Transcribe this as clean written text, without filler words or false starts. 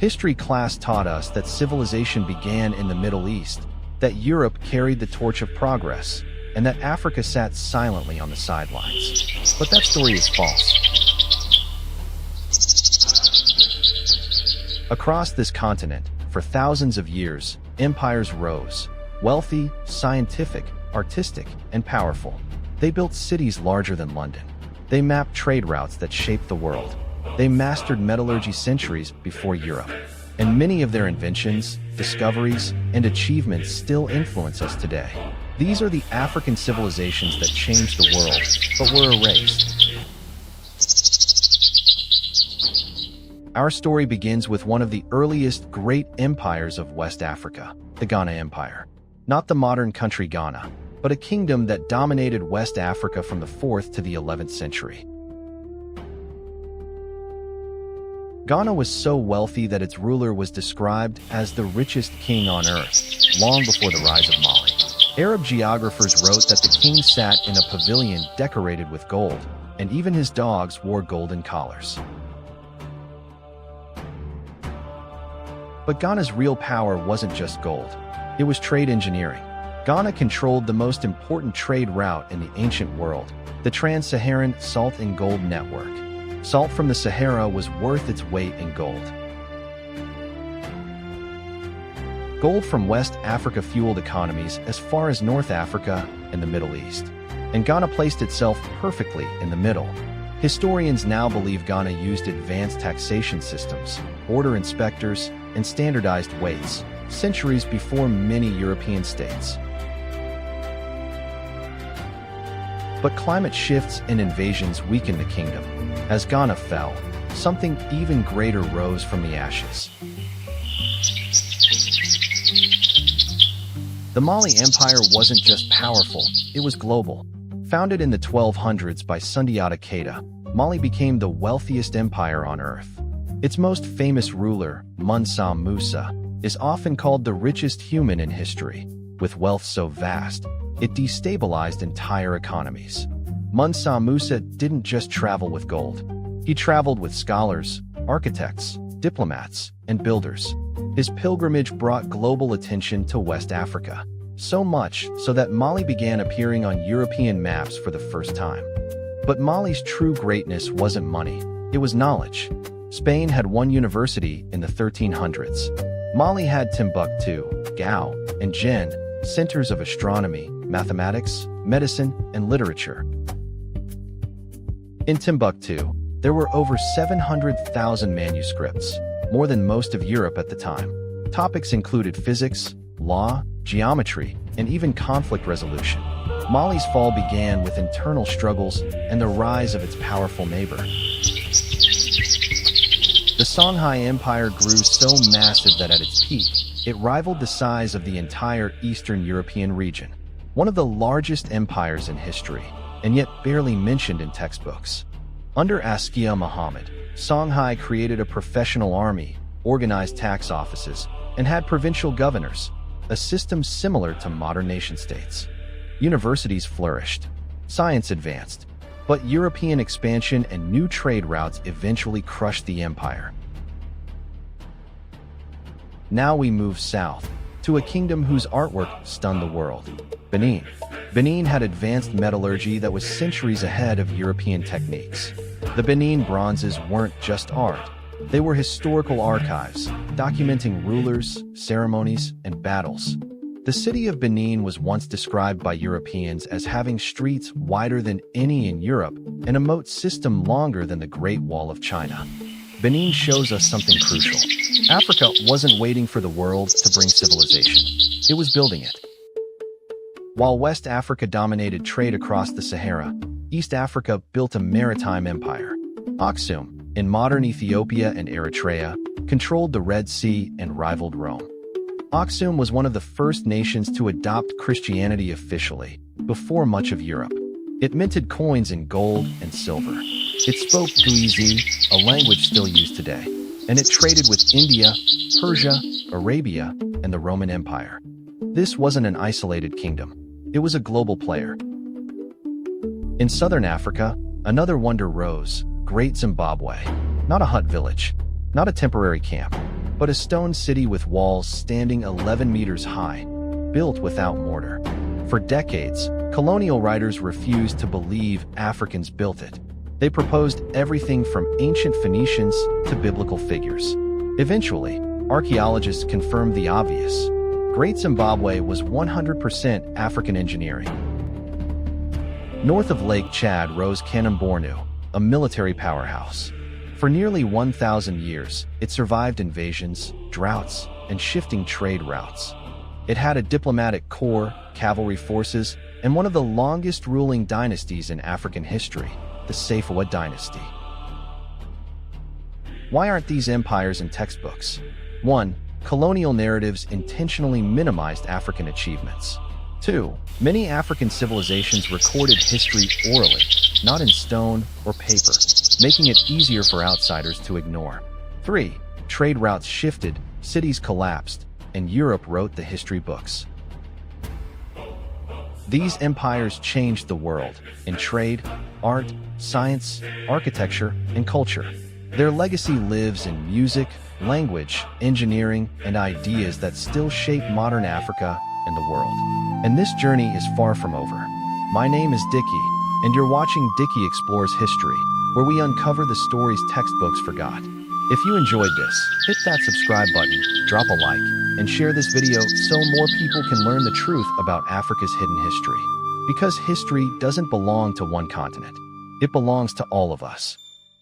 History class taught us that civilization began in the Middle East, that Europe carried the torch of progress, and that Africa sat silently on the sidelines. But that story is false. Across this continent, for thousands of years, empires rose, wealthy, scientific, artistic, and powerful. They built cities larger than London. They mapped trade routes that shaped the world. They mastered metallurgy centuries before Europe. And many of their inventions, discoveries, and achievements still influence us today. These are the African civilizations that changed the world, but were erased. Our story begins with one of the earliest great empires of West Africa, the Ghana Empire. Not the modern country Ghana, but a kingdom that dominated West Africa from the 4th to the 11th century. Ghana was so wealthy that its ruler was described as the richest king on earth, long before the rise of Mali. Arab geographers wrote that the king sat in a pavilion decorated with gold, and even his dogs wore golden collars. But Ghana's real power wasn't just gold. It was trade engineering. Ghana controlled the most important trade route in the ancient world, the Trans-Saharan Salt and Gold Network. Salt from the Sahara was worth its weight in gold. Gold from West Africa fueled economies as far as North Africa and the Middle East. And Ghana placed itself perfectly in the middle. Historians now believe Ghana used advanced taxation systems, border inspectors, and standardized weights, centuries before many European states. But climate shifts and invasions weakened the kingdom. As Ghana fell, something even greater rose from the ashes. The Mali Empire wasn't just powerful, it was global. Founded in the 1200s by Sundiata Keita, Mali became the wealthiest empire on earth. Its most famous ruler, Mansa Musa, is often called the richest human in history. With wealth so vast, it destabilized entire economies. Mansa Musa didn't just travel with gold. He traveled with scholars, architects, diplomats, and builders. His pilgrimage brought global attention to West Africa, so much so that Mali began appearing on European maps for the first time. But Mali's true greatness wasn't money, it was knowledge. Spain had one university in the 1300s. Mali had Timbuktu, Gao, and Jen, centers of astronomy, mathematics, medicine, and literature. In Timbuktu, there were over 700,000 manuscripts, more than most of Europe at the time. Topics included physics, law, geometry, and even conflict resolution. Mali's fall began with internal struggles and the rise of its powerful neighbor. The Songhai Empire grew so massive that at its peak, it rivaled the size of the entire Eastern European region. One of the largest empires in history, and yet barely mentioned in textbooks. Under Askia Muhammad, Songhai created a professional army, organized tax offices, and had provincial governors, a system similar to modern nation-states. Universities flourished, science advanced, but European expansion and new trade routes eventually crushed the empire. Now we move south, to a kingdom whose artwork stunned the world, Benin. Benin had advanced metallurgy that was centuries ahead of European techniques. The Benin bronzes weren't just art, they were historical archives, documenting rulers, ceremonies, and battles. The city of Benin was once described by Europeans as having streets wider than any in Europe and a moat system longer than the Great Wall of China. Benin shows us something crucial. Africa wasn't waiting for the world to bring civilization. It was building it. While West Africa dominated trade across the Sahara, East Africa built a maritime empire. Aksum, in modern Ethiopia and Eritrea, controlled the Red Sea and rivaled Rome. Aksum was one of the first nations to adopt Christianity officially, before much of Europe. It minted coins in gold and silver. It spoke Guizi, a language still used today, and it traded with India, Persia, Arabia, and the Roman Empire. This wasn't an isolated kingdom. It was a global player. In southern Africa, another wonder rose, Great Zimbabwe. Not a hut village, not a temporary camp, but a stone city with walls standing 11 meters high, built without mortar. For decades, colonial writers refused to believe Africans built it. They proposed everything from ancient Phoenicians to biblical figures. Eventually, archaeologists confirmed the obvious. Great Zimbabwe was 100% African engineering. North of Lake Chad rose Kanem-Bornu, a military powerhouse. For nearly 1,000 years, it survived invasions, droughts, and shifting trade routes. It had a diplomatic corps, cavalry forces, and one of the longest ruling dynasties in African history, the Safawa dynasty. Why aren't these empires in textbooks? 1. Colonial narratives intentionally minimized African achievements. 2. Many African civilizations recorded history orally, not in stone or paper, making it easier for outsiders to ignore. 3. Trade routes shifted, cities collapsed, and Europe wrote the history books. These empires changed the world in trade, art, science, architecture, and culture. Their legacy lives in music, language, engineering, and ideas that still shape modern Africa and the world. And this journey is far from over. My name is Dicky, and you're watching Dicky Explores History, where we uncover the stories textbooks forgot. If you enjoyed this, hit that subscribe button, drop a like, and share this video so more people can learn the truth about Africa's hidden history. Because history doesn't belong to one continent. It belongs to all of us.